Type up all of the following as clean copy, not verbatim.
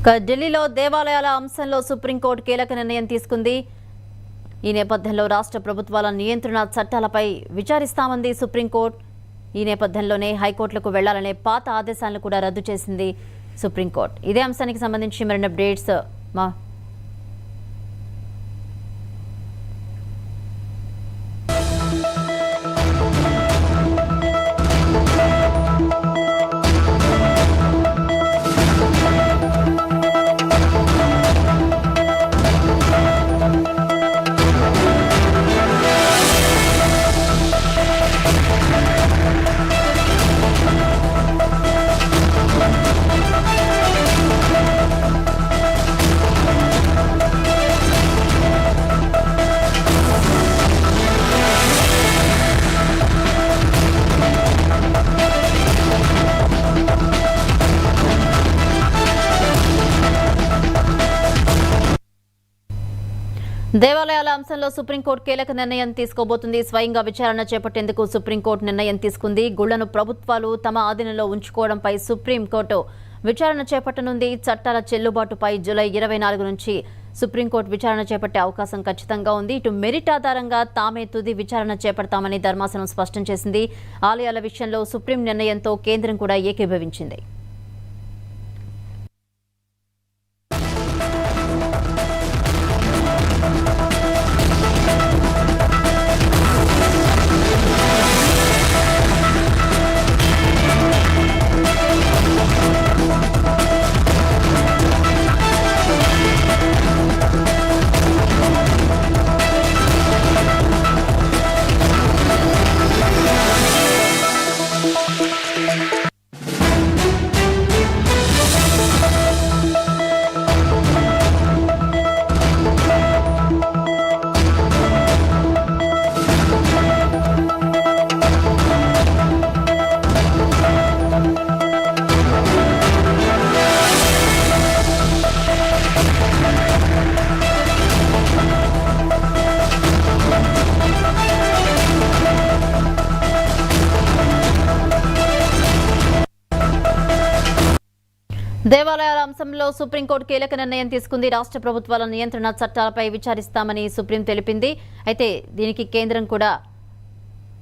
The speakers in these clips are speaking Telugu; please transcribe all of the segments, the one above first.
ఢిల్లీలో దేవాలయాల అంశంలో సుప్రీంకోర్టు కీలక నిర్ణయం తీసుకుంది. ఈ నేపథ్యంలో రాష్ట్ర ప్రభుత్వాల నియంత్రణ చట్టాలపై విచారిస్తామంది సుప్రీంకోర్టు. ఈ నేపథ్యంలోనే హైకోర్టులకు వెళ్లాలనే పాత ఆదేశాలను కూడా రద్దు చేసింది సుప్రీంకోర్టు. ఇదే అంశానికి సంబంధించి మరిన్ని అప్డేట్స్ దేవాలయాల అంశంలో సుప్రీంకోర్టు కీలక నిర్ణయం తీసుకోబోతుంది. స్వయంగా విచారణ చేపట్టేందుకు సుప్రీంకోర్టు నిర్ణయం తీసుకుంది. గుళ్లను ప్రభుత్వాలు తమ ఆధీనంలో ఉంచుకోవడంపై సుప్రీంకోర్టు విచారణ చేపట్టనుంది. చట్టాల చెల్లుబాటుపై జూలై 24 నుంచి సుప్రీంకోర్టు విచారణ చేపట్టే అవకాశం ఖచ్చితంగా ఉంది. ఇటు మెరిట్ ఆధారంగా తామే తుది విచారణ చేపడతామని ధర్మాసనం స్పష్టం చేసింది. ఆలయాల విషయంలో సుప్రీం నిర్ణయంతో కేంద్రం కూడా ఏకీభవించింది. దేవాలయాల అంశంలో సుప్రీంకోర్టు కీలక నిర్ణయం తీసుకుంది. రాష్ట్ర ప్రభుత్వాల నియంత్రణ చట్టాలపై విచారిస్తామని సుప్రీం తెలిపింది. అయితే దీనికి కేంద్రం కూడా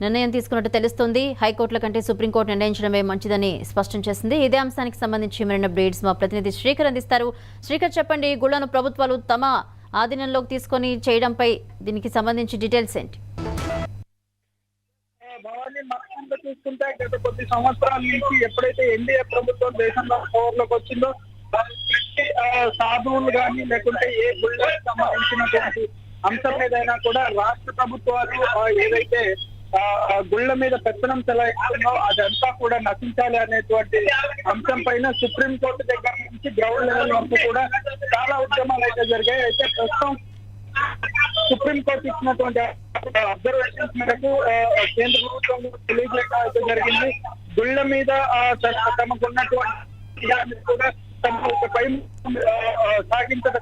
నిర్ణయం తీసుకున్నట్టు తెలుస్తోంది. హైకోర్టుల కంటే సుప్రీంకోర్టు నిర్ణయించడమే మంచిదని స్పష్టం చేసింది. ఇదే అంశానికి సంబంధించి మరిన్ని అప్డేట్స్ మా ప్రతినిధి శ్రీకర్ అందిస్తారు. శ్రీకర్, చెప్పండి, గుళ్లను ప్రభుత్వాలు తమ ఆధీనంలోకి తీసుకొని చేయడంపై దీనికి సంబంధించి డీటెయిల్స్ ఏంటి? భవానీ, మనం చూసుకుంటే గత కొద్ది సంవత్సరాల నుంచి ఎప్పుడైతే ఎన్డీఏ ప్రభుత్వం దేశంలో పవర్లోకి వచ్చిందో సాధువులు కానీ లేకుంటే ఏ గుళ్ళకి సంబంధించినటువంటి అంశం ఏదైనా కూడా రాష్ట్ర ప్రభుత్వాలు ఏదైతే గుళ్ళ మీద పెత్తనం చెలాయిస్తుందో అదంతా కూడా నశించాలి అనేటువంటి అంశం పైన సుప్రీంకోర్టు దగ్గర నుంచి గ్రౌండ్ లెవెల్ వరకు కూడా చాలా ఉద్యమాలు అయితే జరిగాయి. అయితే ప్రస్తుతం సుప్రీంకోర్టు ఇచ్చినటువంటి అబ్జర్వేషన్స్ మేరకు కేంద్ర ప్రభుత్వం తెలియజేయడం అయితే జరిగింది. గుళ్ల మీద తమకున్నటువంటి కూడా తమపై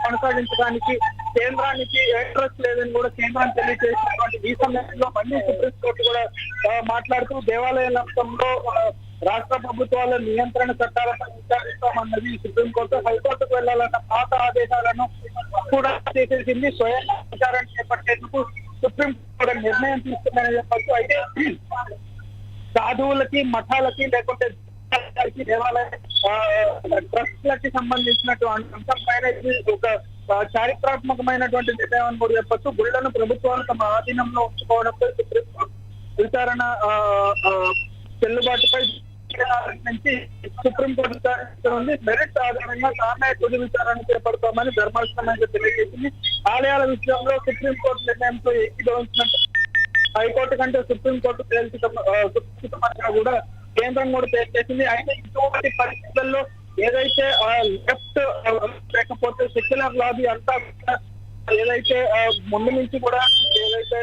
కొనసాగించడానికి కేంద్రానికి ఇంట్రెస్ట్ లేదని కూడా కేంద్రాన్ని తెలియజేసినటువంటి ఈ సమయంలో మళ్ళీ సుప్రీంకోర్టు కూడా మాట్లాడుతూ దేవాలయాల అంశంలో రాష్ట్ర ప్రభుత్వాల నియంత్రణ చట్టాలపై విచారిస్తామన్నది సుప్రీంకోర్టు. హైకోర్టుకు వెళ్లాలన్న పాత ఆదేశాలను కూడా చేసేసింది. స్వయం విచారణ చేపట్టేందుకు సుప్రీంకోర్టు నిర్ణయం తీసుకుందని చెప్పచ్చు. అయితే సాధువులకి, మఠాలకి లేకుంటే దేవాలయ ట్రస్ట్లకి సంబంధించినటువంటి అంశం పైన ఒక చారిత్రాత్మకమైనటువంటి నిర్ణయం అని కూడా చెప్పచ్చు. గుళ్లను ప్రభుత్వాలు తమ ఆధీనంలో ఉంచుకోవడంపై సుప్రీంకోర్టు విచారణ చెల్లుబాటుపై నుంచి సుప్రీంకోర్టు విచారిస్తుంది. మెరిట్ ఆధారంగా తామే తుది విచారణ చేపడతామని ధర్మాసనం అయితే తెలియజేసింది. ఆలయాల విషయంలో సుప్రీంకోర్టు నిర్ణయంతో ఏకీభవించినట్టు హైకోర్టు కంటే సుప్రీంకోర్టు సురక్షితమైన కూడా కేంద్రం కూడా తెలియజేసింది. అయితే ఇటువంటి పరిస్థితుల్లో ఏదైతే లెఫ్ట్ లేకపోతే సెక్యులర్ లాబీ అంతా ఏదైతే ముందు నుంచి కూడా ఏదైతే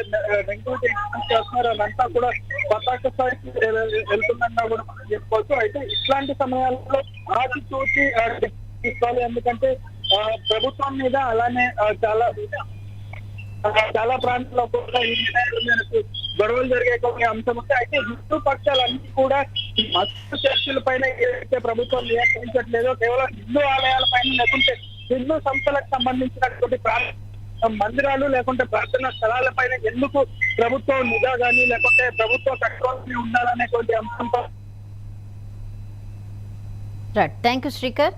నెగిటివిటీ చేస్తున్నారో అదంతా కూడా పతాక స్థాయికి వెళ్తుందన్నా కూడా మనం చెప్పుకోవచ్చు. అయితే ఇట్లాంటి సమయాల్లో ఆచి చూసి తీసుకోవాలి. ఎందుకంటే ప్రభుత్వం మీద అలానే చాలా చాలా ప్రాంతాల్లో కూడా ఈ నిర్ణయాల మేరకు గొడవలు జరిగే కొన్ని అంశం ఉంది. అయితే హిందూ పక్షాలన్నీ కూడా ఈ మత చర్చల పైన ఏదైతే ప్రభుత్వం నియంత్రించట్లేదో కేవలం హిందూ ఆలయాల పైన లేకుంటే హిందూ సంస్థలకు సంబంధించినటువంటి మందిరాలు లేకుంటే ప్రార్థనా స్థలాల పైన ఎందుకు ప్రభుత్వం నిఘా కానీ లేకుంటే ప్రభుత్వ కంట్రోల్ ఉండాలనేటువంటి అంశంతో రైట్, థ్యాంక్ యూ శ్రీకర్.